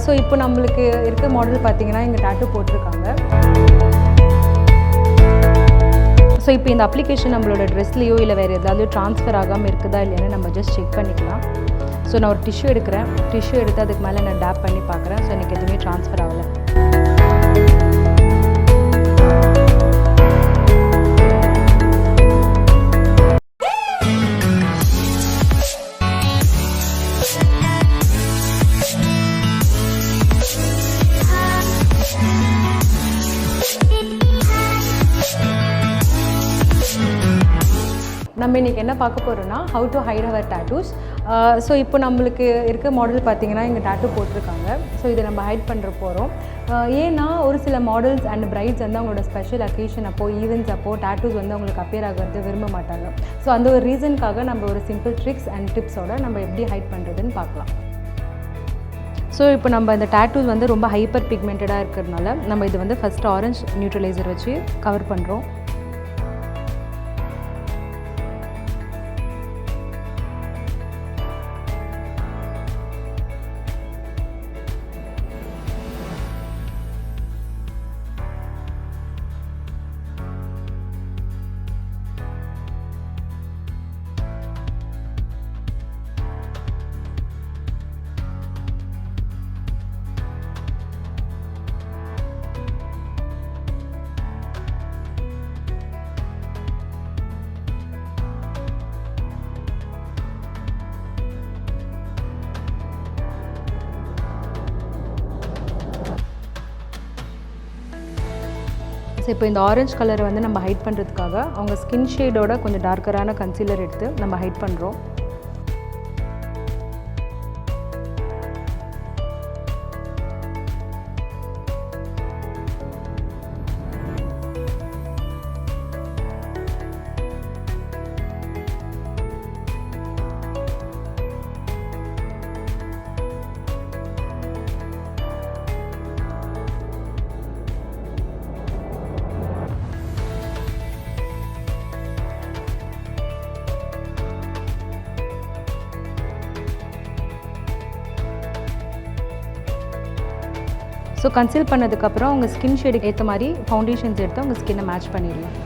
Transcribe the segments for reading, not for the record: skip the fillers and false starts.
So இப்போ நம்மளுக்கு இருக்க மாடல் பார்த்திங்கன்னா இங்கே டேட்டூ போட்டிருக்காங்க. ஸோ இப்போ இந்த அப்ளிகேஷன் நம்மளோட ட்ரெஸ்லேயோ இல்லை வேறு ஏதாவது ட்ரான்ஸ்ஃபர் ஆகாமல் இருக்குதா இல்லையான்னு நம்ம ஜஸ்ட் செக் பண்ணிக்கலாம். ஸோ நான் ஒரு டிஷ்யூ எடுக்கிறேன். டிஷ்யூ எடுத்து அதுக்கு மேலே நான் டேப் பண்ணி பார்க்குறேன். ஸோ எனக்கு எதுவுமே ட்ரான்ஸ்ஃபர் ஆகலை. நம்ம இன்றைக்கி என்ன பார்க்க போகிறோன்னா how to hide our tattoos. So இப்போ நம்மளுக்கு இருக்க மாடல் பார்த்திங்கன்னா இங்கே டேட்டூ போட்டிருக்காங்க. ஸோ இதை நம்ம ஹைட் பண்ணுற போகிறோம். ஏன்னா ஒரு சில மாடல்ஸ் அண்ட் பிரைட்ஸ் வந்து அவங்களோட ஸ்பெஷல் அக்கேஷன் அப்போது ஈவெண்ட்ஸ் அப்போது டேட்டூஸ் வந்து அவங்களுக்கு அப்பியர் ஆகிறது விரும்ப மாட்டாங்க. ஸோ அந்த ஒரு ரீசனுக்காக நம்ம ஒரு சிம்பிள் ட்ரிக்ஸ் அண்ட் டிப்ஸோட நம்ம எப்படி ஹைட் பண்ணுறதுன்னு பார்க்கலாம். ஸோ இப்போ நம்ம இந்த டேட்டூஸ் வந்து ரொம்ப ஹைப்பர் பிக்மெண்டடாக இருக்கிறதுனால நம்ம இது வந்து ஃபஸ்ட்டு ஆரஞ்ச் நியூட்ரலைசர் வச்சு கவர் பண்ணுறோம். ஸோ இப்போ இந்த ஆரஞ்ச் கலரை வந்து நம்ம ஹைட் பண்ணுறதுக்காக அவங்க ஸ்கின் ஷேடோட கொஞ்சம் டார்க்கரான கன்சீலர் எடுத்து நம்ம ஹைட் பண்ணுறோம். ஸோ கன்சீல் பண்ணதுக்கப்புறம் உங்கள் ஸ்கின் ஷேடுக்கு ஏற்ற மாதிரி ஃபவுண்டேஷன்ஸ் எடுத்து உங்கள் ஸ்கின்னை மேட்ச் பண்ணிடலாம்.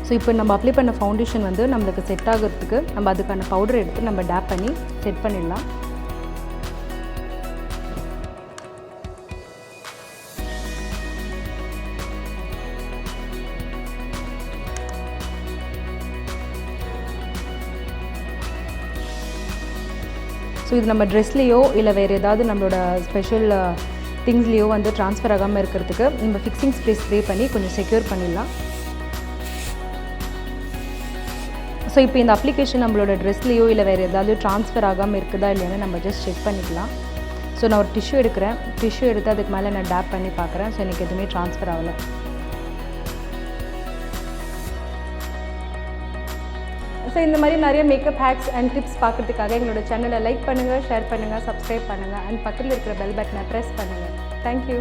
ஸோ இப்போ நம்ம அப்ளை பண்ண ஃபவுண்டேஷன் வந்து நம்மளுக்கு செட் ஆகிறதுக்கு நம்ம அதுக்கான பவுடர் எடுத்து நம்ம டேப் பண்ணி செட் பண்ணிடலாம். ஸோ இது நம்ம ட்ரெஸ்லேயோ இல்லை வேறு ஏதாவது நம்மளோட ஸ்பெஷல் திங்ஸ்லேயோ வந்து ட்ரான்ஸ்ஃபர் ஆகாமல் இருக்கிறதுக்கு நம்ம ஃபிக்ஸிங் ஸ்ப்ரே பண்ணி கொஞ்சம் செக்யூர் பண்ணிடலாம். ஸோ இப்போ இந்த அப்ளிகேஷன் நம்மளோட ட்ரெஸ்லேயோ இல்லை வேறு ஏதாவது ட்ரான்ஸ்ஃபர் ஆகாமல் இருக்குதா இல்லையான்னு நம்ம ஜஸ்ட் செக் பண்ணிக்கலாம். ஸோ நான் ஒரு டிஷ்யூ எடுக்கிறேன். டிஷ்யூ எடுத்து அதுக்கு மேலே நான் டேப் பண்ணி பார்க்குறேன். ஸோ எனக்கு எதுவுமே ட்ரான்ஸ்ஃபர் ஆகலை. ஸோ இந்த மாதிரி நிறைய மேக்கப் ஹேக்ஸ் அண்ட் டிப்ஸ் பார்க்குறதுக்காக எங்களோட சேனலை லைக் பண்ணுங்கள், ஷேர் பண்ணுங்கள், சப்ஸ்கிரைப் பண்ணுங்கள் அண்ட் பக்கத்தில் இருக்கிற பெல் பட்டனை ப்ரெஸ் பண்ணுங்கள். தேங்க்யூ.